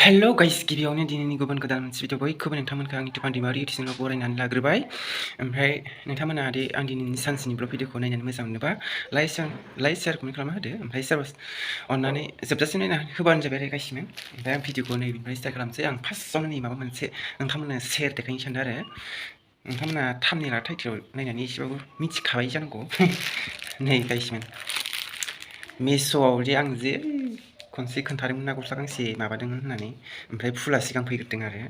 हेल' guys गिबियावनो दिनैनि गुबुन गोदान मोनसे भिडिअ बयखौबो नोंथांमोनखौ आंनि तुफान दैमारि इउटुब चेनेलाव बरायनानै लाग्रोबाय। ओमफ्राय नोंथांमोना दि आं दिनैनि सानसेनि ब्लग भिडिअखौ नायनानै मोजां मोनोबा लाइक शेयार कमेन्ट खालामना होदो। ओमफ्राय सोरबा अननानै जोबजासिम नायना होबानो जाबाय आरो गासिबो। ओमफ्राय आं भिडिअखौ नैबेनिफ्राय स्टार्ट खालामसै। आं फार्स्टआवनो नै माबा मोनसे नोंथांमोननो सेर देखायनो सानदों आरो नोंथांमोना थाम्बनेल आरो टाइटेल नायनानै एसेबाबो मिथिखाबाय जानांगौ। नै गाइसमोन मेस'आव जे आं जे खनसे खोन्थादोंमोन ना गस्ला गांसे माबादोंमोन होननानै, ओमफ्राय फुला सिगां फैग्रोदों आरो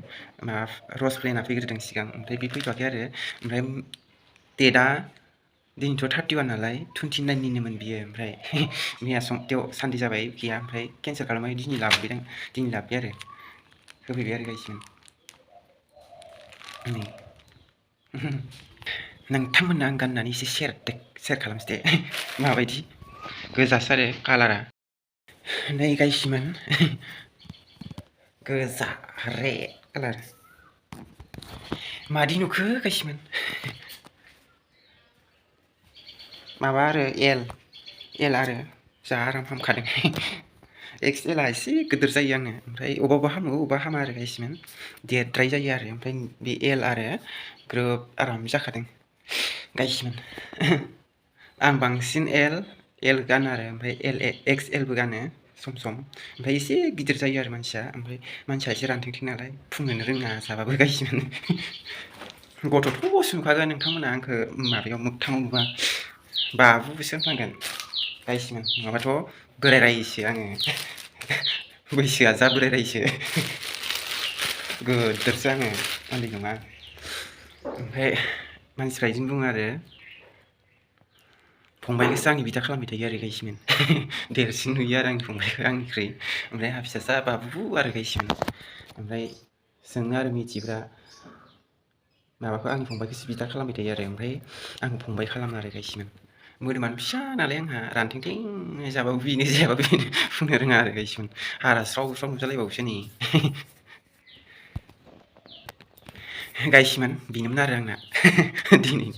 माबा रस प्लेना फैग्रोदों सिगां, ओमफ्राय बे फैथ'वाखै आरो ओमफ्राय डेटआ दिनैथ' 31 नालाय 29निनोमोन बियो। ओमफ्राय मैया सानडे जाबाय गैया, ओमफ्राय केन्सेल खालामबाय। दिनै लाबोबाय आरो होफैबाय आरो गाइसमोन नै नोंथांमोननो आं गाननानै एसे सेयार खालामसै दे माबायदि गोजासो आरो कालारा। नै गाइसमोन गोजा रेड कालार मादि नुखो गाइसमोन। माबा आरो एल आरो जा आराम हामखादों। एक्सएलआ एसे गिदिर जायो आंनो, ओमफ्राय अबेबा हामो अबेबा हामा आरो गाइसमोन, देरद्राय जायो आरो। ओमफ्राय बे एल आरो ग्रोब आराम जाखादों गाइसमोन। आं बांसिन एल गानो आरो ओमफ्राय एक्सएलबो गानो सम सम। ओमफ्राय एसे गिदिर जायो आरो मानसिया, ओमफ्राय मानसिया एसे रानथेंथें नालाय फुंनोनो रोङा जाबाबो गाइसमोन। गथ'थ' नुखागोन नोंथांमोना आंखौ माबायाव मोगथाङाव नुबा बाबुसो होनफ्लांगोन गाइसमोन, नङाबाथ' बोराय रायसो आङो। बैसोआ जा बोराय रायसो गोदोरसो आङो, उन्दै नङा। ओमफ्राय मानसिफ्रा बिदिनो बुङो आरो फंबायखौसो आंनि बिदा खालामबाय थायो आरो गाइसमोन। देरसिन नुयो आरो आंनि फंबायखौ आंनिख्रुइ, ओमफ्राय आंहा फिसाज्ला बाबु आरो गाइसमोन। ओमफ्राय जोङो आरो मिथिफ्रा माबाखौ आंनि फंबायखौसो बिदा खालामबाय थायो आरो, ओमफ्राय आंखौ फंबाय खालामो आरो गाइसमोन। मोदोमानो फिसा नालाय आंहा रानथेंथें, जाबाबो बेनो जायाबाबो बेनो बुंनो रोङा आरो गाइसमोन। हारा स्राव स्राव नुजालायबावोसो नै गाइसमोन। बेनोमोन आरो आंना दिनै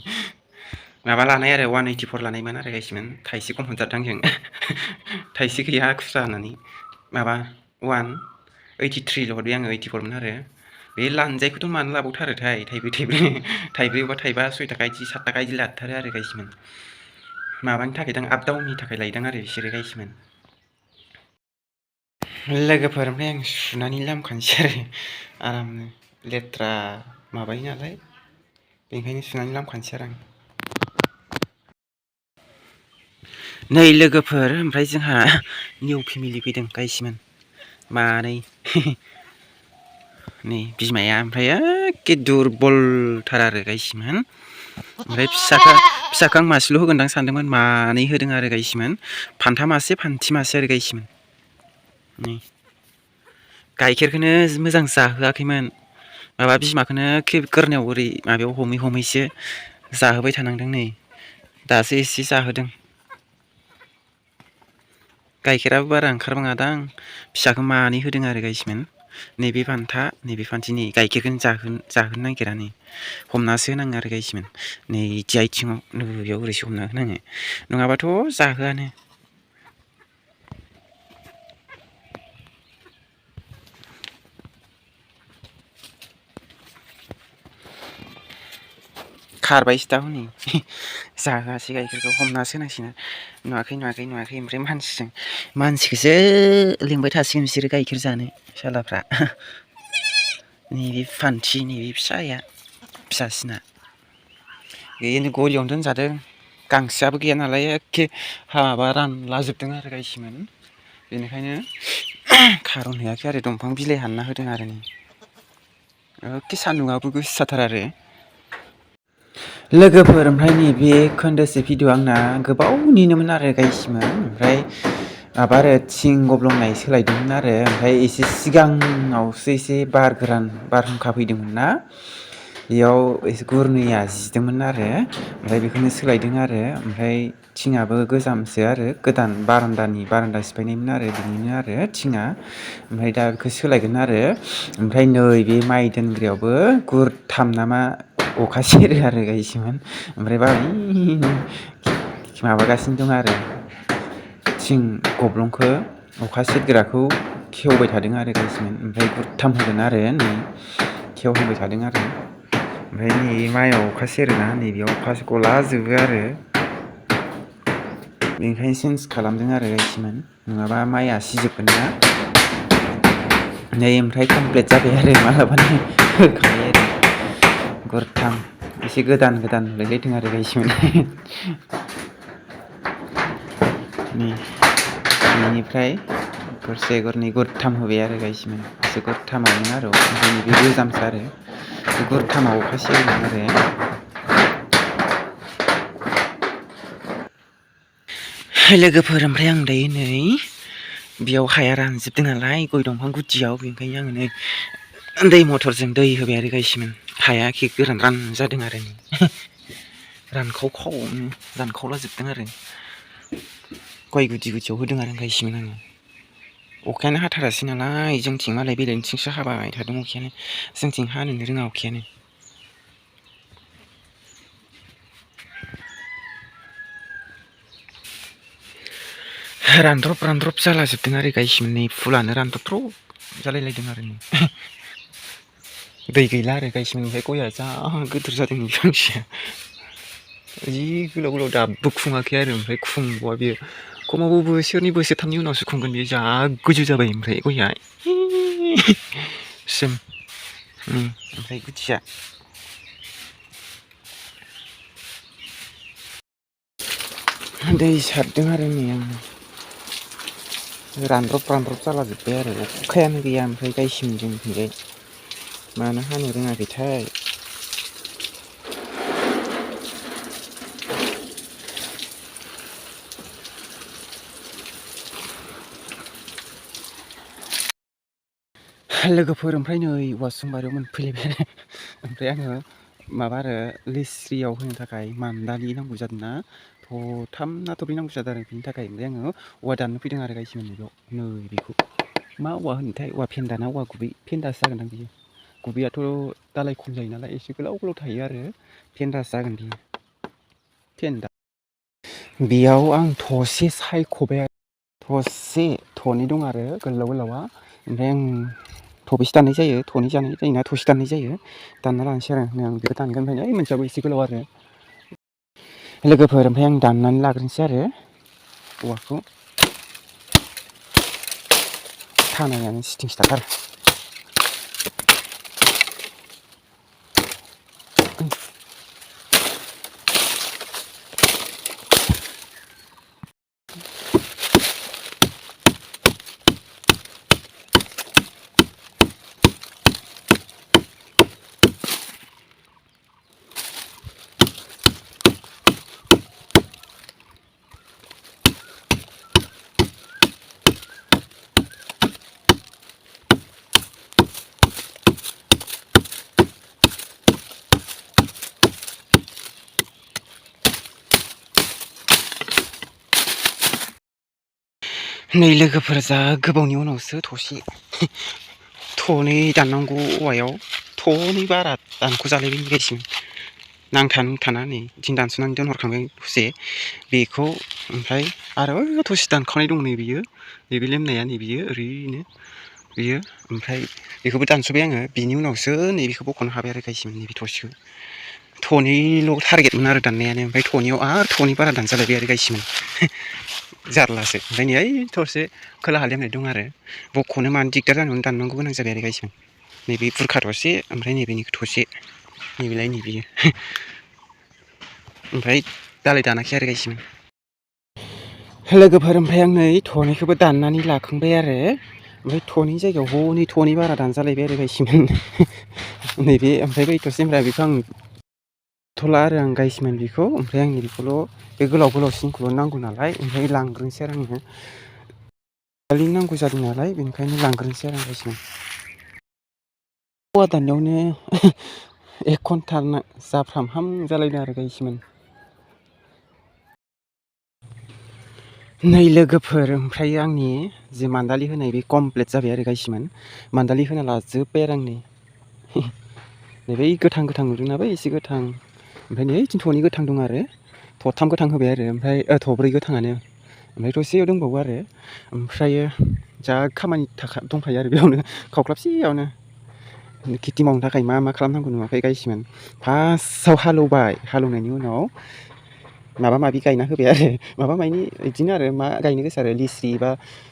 माबा लानाय आरो 184 लानायमोन आरो गाइसमोन। थाइसे खम मोनजादों आंजों, थाइसे गैया खुस्रा होननानै माबा 183ल' हरबाय आङो, 84मोन आरो। बे लानजायखौथ' मानो लाबावथारोथाय, थाइब्रै बा थाइबा 6 थाखा इदि 7 थाखा इदि लाथारो आरो गाइसमोन। माबानि थाखाय दां आप डाउननि थाखाय लायदों आरो बिसोरो गाइसमोन। लोगोफोर ओमफ्राय आं सुनानै लामखानोसै आरो आरामनो, लेथ्रा माबायो नालाय बेनिखायनो सुनानै लामखानोसै आरो आं। नै लोगोफोर ओमफ्राय जोंहा निउ फेमिलि फैदों गाइसमोन मानै। नै बिमाया ओमफ्राय एखे दुरबलथार आरो गाइसमोन। ओमफ्राय फिसाखौ आं मासेल' होगोनदां सानदोंमोन, मानै होदों आरो गाइसमोन। फान्था मासे फान्थि मासे आरो गाइसमोन। नै गाइखेरखौनो मोजां जाहोआखैमोन, माबा बिमाखौनो गोरनायाव ओरै माबायाव हमै हमैसो जाहोबाय थानांदों। नै दासो एसे जाहोदों। गाइखेराबो बारा ओंखारबाङादां, फिसाखौ मानै होदों आरो गाइसमोन। नैबे फान्था नैबे फान्थि, नै गाइखेरखौनो जाहोनो नागिरा, नै हमनासो होनाङो आरो गाइसमोन। नै इदि आथिङाव बेयाव ओरैसो हमना होनाङो, नङाबाथ' जाहोआनो। खारबायसो दा हनै जाहोआसै गाइखेरखौ, हमनासो होनांसिगोन। नुवाखै ओमफ्राय मानसिखौसो लिंबाय थासिगोन बिसोरो गाइखेर जानो सालाफ्रा। नैबे फान्थि नैबे फिसाया फिसासिना बेनो गलियावनो दोनजादों, गांसोआबो गैया नालाय एखे माबा रानलाजोबदों आरो गाइसमोन। बेनिखायनो खारन हैयाखै आरो दंफां बिलाइ हानना होदों आरो। नै एखे सान्दुंआबो गोसाथार आरो लोगोफोर। ओमफ्राय नैबे खोन्दोसे भिडिअ आंना गोबावनिनोमोन आरो गाइसमोन। ओमफ्राय माबा आरो थिं गब्लंनाय सोलायदोंमोन आरो, ओमफ्राय एसे सिगाङावसो एसे बारहुंखा फैदोंमोन ना, बेयाव एसे गुरनैया जिदोंमोन आरो, ओमफ्राय बेखौनो सोलायदों आरो। ओमफ्राय थिङाबो गोजामसो आरो, गोदान बारान्दा सिफायनायमोन आरो बिनिनो आरो थिङा। ओमफ्राय दा बेखौ सोलायगोन आरो। ओमफ्राय नै बे माइ दोनग्रायावबो गुरथाम नामा अखा सेरो आरो गाइसमोन। ओमफ्राय माबागासिनो दं आरो थिं गब्लंखौ, अखा सेरग्राखौ खेवबाय थादों आरो गाइसमोन ओमफ्राय गुरथाम होगोन आरो नै खेवहांबाय थादों आरो ओमफ्राय नै माइआव अखा सेरोना नैबेयाव अखा गलाजोबो आरो बेनिखायनो चेन्ज खालामदों आरो गाइसमोन नङाबा माइआ सिजोबगोन ना नै ओमफ्राय कमप्लिट जाबाय आरो मालाबानो होखाबाय आरो गरथाम एसे गोदान नुलायलायदों आरो गाइसमोन नै बेनिफ्राय गरसे गरनै गरथाम होबाय आरो गाइसमोन एसे गरथामावमोन आरो ओमफ्राय नैबे गोजामसो आरो गरथामाव अखा सेरोमोन आरो लोगोफोर ओमफ्राय आं दायो नै बेयाव हाया रानजोबदों नालाय गय दंफां गुदियाव बेनिखायनो आङो नै दै मथरजों दै होबाय आरो गाइसमोन हाया एखे गोरान जादों आरो नै रानखावलाजोबदों आरो गय गुदियाव होदों आरो गाइसमोन आङो अखायानो हाथारासै नालाय जोंथिं मालाय बेलेगनिथिंसो हाबाय थादों अखायानो जोंथिं हानोनो रोङा अखायानो रानद्रब जालाजोबदों आरो गाइसमोन नै फुलानो रानद्रब जालायलायदों आरो नै दै गैला आरो गाइसमोन ओमफ्राय गया जा गोदोर जादों फांसेया जि गोलाव दाबो खुङाखै आरो ओमफ्राय खुंबावा बेयो खमावबो बोसोरनै बोसोरथामनि उनावसो खुंगोन बेयो जा गोजौ जाबाय ओमफ्राय गया सोम ओमफ्राय गुदिया दै सारदों आरो नै आं रानद्रब जालाजोब्बाय आरो अखायानो गैया ओमफ्राय गाइसमोन जोंनिथिंजाय मानो हानो रोङाखैथाय लोगोफोर ओमफ्राय नै औवासुंबारियाव मोनफैलायबाय आरो ओमफ्राय आङो माबा आरो लिस्रियाव होनो थाखाय मान्दालि नांगौ जादोंना थथाम ना थब्रै नांगौ जादों आरो बिनि थाखाय ओमफ्राय आङो औवा दाननो फैदों आरो गाइसमोन बेयाव नै बेखौ मा औवा होनोथाय औवा फेन्दा ना औवा गुबै फेन्दासो जागोनदां बियो गुबैयाथ' दालाय खम जायो नालाय एसे गोलाव थायो आरो फेन्दासो जागोन बियो फेन्दा बेयाव आं थसे सायख'बाय थसे थनै दं आरो गोलावा ओमफ्राय आं थबैसे दाननाय जायो थनै जानाय जायोना थसे दाननाय जायो दानना लानोसै आरो आं बेखौ दानगोन ओमफ्राय मोनसेयाबो एसे गोलाव आरो लोगोफोर ओमफ्राय आं दाननानै लाग्रोनोसै आरो औवाखौ थानायानो सिथिं सिथाथार नै लोगोफोर जा गोबावनि उनावसो थसे थनै दाननांगौ औवायाव थनै बारा दानख' जालायबाय गाइसमोन नांथा नै दिन दानस'नानै दोनहरखांबाय दसे बेखौ ओमफ्राय आरो थसे दानखावनाय दं नै बियो नैबे लेमनाया नै बियो ओरैनो बियो ओमफ्राय बेखौबो दानस'बाय आङो बिनि उनावसो नैबेखौ बख'नो हाबाय आरो गाइसमोन नैबे थसेखौ थनैल' टारगेटमोन आरो दाननायानो ओमफ्राय थनैयाव आरो थनै बारा दानजालायबाय आरो गाइसमोन जारलासो ओमफ्राय नै ओइ थरसे खोलाहा लेमनाय दं आरो बख'नो मानो दिगदार जानानै दाननांगौ गोनां जाबाय आरो गाइसमोन नैबे बुरखा थसे ओमफ्राय नैबेनिखौ थसे नैबेलाय नैबेयो ओमफ्राय दालाय दानाखै आरो गाइसमोन लोगोफोर ओमफ्राय आं नै थनैखौबो दाननानै लाखांबाय आरो ओमफ्राय थनै जायगायाव हनै थनै बारा दानजालायबाय आरो गाइसमोन नैबे ओमफ्राय बै थसेनिफ्राय बेखौ आं थला आरो आं गाइसमोन बेखौ ओमफ्राय आंनि बेखौल' बे गोलावसिनखौल' नांगौ नालाय ओमफ्राय लांग्रोनोसै आरो आङो दालि नांगौ जादों नालाय बेनिखायनो लांग्रोनोसै आरो आं गाइसमोन औवा दाननायावनो 1 घन्टा जाफ्रामहाम जालायदों आरो गाइसमोन नै लोगोफोर ओमफ्राय आंनि जे मान्दालि होनाय बे कमप्लिट जाबाय आरो गाइसमोन मान्दालि होना लाजोब्बाय आरो आंनि बै गोथां नुदोंना बै एसे गोथां ओमफ्राय नै ओइथिं थनै गोथां दं आरो थथाम गोथां होबाय आरो ओमफ्राय थब्रै गोथाङानो ओमफ्राय थसेयाव दंबावो आरो ओमफ्रायो जा खामानि दंखायो आरो बेयावनो खावख्लाबसेयावनो खेथि मावनो थाखाय मा मा खालामनांगौ नुवाखै गायसिमोन फार्स्टआव हालौनायनि उनाव माबा माबि गायना होबाय आरो माबा मानि बिदिनो आरो मा गायनो गोसो आरो लिस्रि बा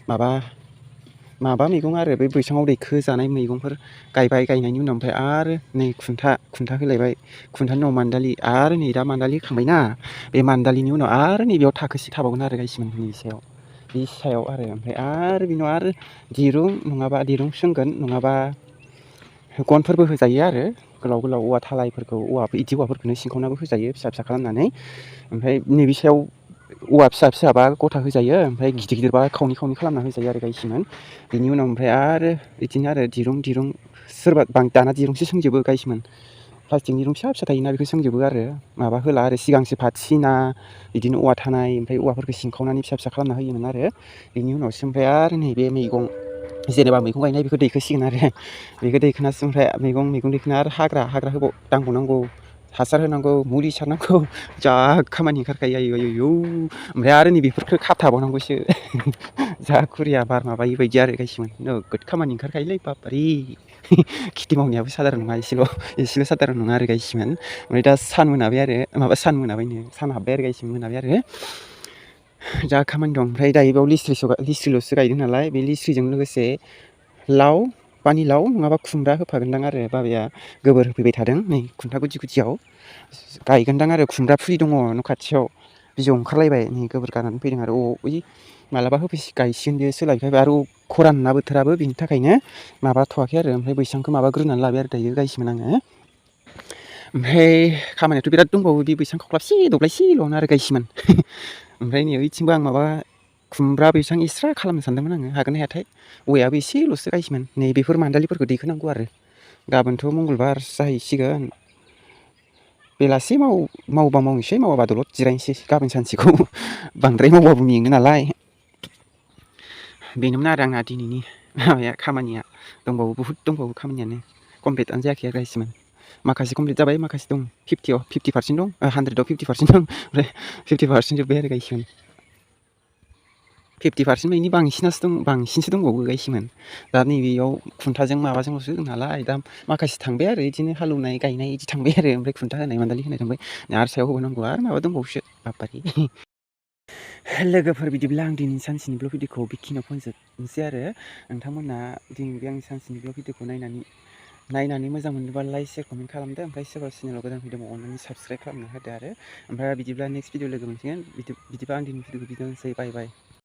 माबा मैगं आरो बे बैसाङाव दैखो जानाय मैगंफोर गायबाय गायनायनि उनाव ओमफ्राय आरो नै खुन्था होलायबाय खुन्थानि उनाव मान्दालि आरो नै दा मान्दालि होखांबायना बे मान्दालिनि उनाव आरो नैबेयाव थाखोसे थाबावगोन आरो गायसिमोन बे सायाव आरो ओमफ्राय आरो बिनि उनाव आरो दिरुं सोंगोन नङाबा गनफोरबो होजायो आरो गोलाव औवा थालायफोरखौ बिदि औवाफोरखौनो सिंखावनाबो होजायो फिसा फिसा खालामनानै ओमफ्राय नैबे सायाव औवा फिसाबा गथा होजायो ओमफ्राय गिदिरबा खावनै खालामना होजायो आरो गायसिमोन बिनि उनाव ओमफ्राय आरो बिदिनो आरो दिरुं सोरबा दाना दिरुंसो सोंजोबो गायसिमोन प्लास्टिकनि दिरुं फिसा थायोना बेखौ सोंजोबो आरो माबा होला आरो सिगांसो फाथिना बिदिनो औवा थानाय ओमफ्राय औवाफोरखौ सिंखावनानै फिसा खालामना होयोमोन आरो बेनि उनावसो ओमफ्राय आरो नैबे जेनेबा मैगं गायनाय बेखौ दैखोसिगोन आरो बेखौ दैखोनासो ओमफ्राय मैगं दैखोना आरो हाग्रा दांबावनांगौ हासार होनांगौ मुलि सारनांगौ जा खामानि ओंखारखायो आयौ ओमफ्राय आरो नैबेफोरखौ खाबथाबावनांगौसो जा खुरिया बार माबायि बायदि आरो गायसिमोन नोगोद खामानि ओंखारखायोलै बाबारे खेथि मावनायाबो साधारन नङा एसेल' साधारन नङा आरो गायसिमोन ओमफ्राय दा सान हाबबाय आरो गायसिमोन मोनाबाय आरो जा खामानि दं ओमफ्राय दायो बेयाव लिस्रिल'सो गायदों नालाय बे लिस्रिजों लोगोसे पानिलाव नङाबा खुमब्रा होफागोनदां आरो बाबाया गोबोर होफैबाय थादों नै खुन्था गुदियाव गायगोनदां आरो खुमब्रा फुलि दङ न' खाथियाव बिजौ ओंखारलायबाय नै गोबोर गारनानै फैदों आरो मालाबा गायसिगोन बेयो सोलायबाय आरो खरान ना बोथोराबो बिनि थाखायनो माबाथ'वाखै आरो ओमफ्राय बैसांखौ माबाग्रोनानै लाबाय आरो दायो गायसिमोन आङो ओमफ्राय खामानियाथ' बिराद दंबावो बे बैसां खावख्लाबसे दब्लायसेल'नो आरो गायसिमोन ओमफ्राय नै ओइथिंबो आं माबा खुमब्रा बैसां एक्सट्रा खालामनो सानदोंमोन आङो हागोन ना हायाथाय औवायाबो एसेल'सो गायसिमोन नै बेफोर मान्दालिफोरखौ दैखोनांगौ आरो गाबोनथ' मंगलबार जाहैसिगोन बेलासि मावबा मावनोसै मावाबा दलद जिरायनोसै गाबोन सानसेखौ बांद्राय मावबाबो मेङो नालाय बेनोमोन आरो आंना दिनैनि खामानिया बहुद दंबावो खामानियानो कमप्लिटआनो जायाखै आरो गायसिमोन माखासे कमप्लिट जाबाय माखासे दं 50% दं 100आव 50% दं ओमफ्राय 50% जोब्बाय आरो गायसिमोन 50% मानि बांसिनसो दंबावो गायसिमोन दा नैबेयाव खुन्थाजों माबाजोंल'सो दं नालाय दा माखासे थांबाय आरो बिदिनो हालौनाय गायनाय बिदि थांबाय आरो ओमफ्राय खुन्था होनाय मान्दालि होनाय थांबाय आरो सायाव होबावनांगौ आरो माबा दंबावोसो बाबारे लोगोफोर बिदिब्ला आं दिनै सानसेनि ब्लग भिडिअखौ बेखिनियाव फोजोबनोसै आरो नोंथांमोना दिनै बे आंनि सानसेनि ब्लग भिडिअखौ नायनानै मोजां मोनोबा लाइक शेयार कमेन्ट खालामदो ओमफ्राय सोरबा चेनेलाव गोदान फैदोंबा अननानै साबस्क्राइब खालामना होदो आरो ओमफ्राय बिदिब्ला नेक्स्ट भिडिअ लोगो मोनसिगोन बिदिबा आं दिनै भिडिअखौ बिदिनोसै बाय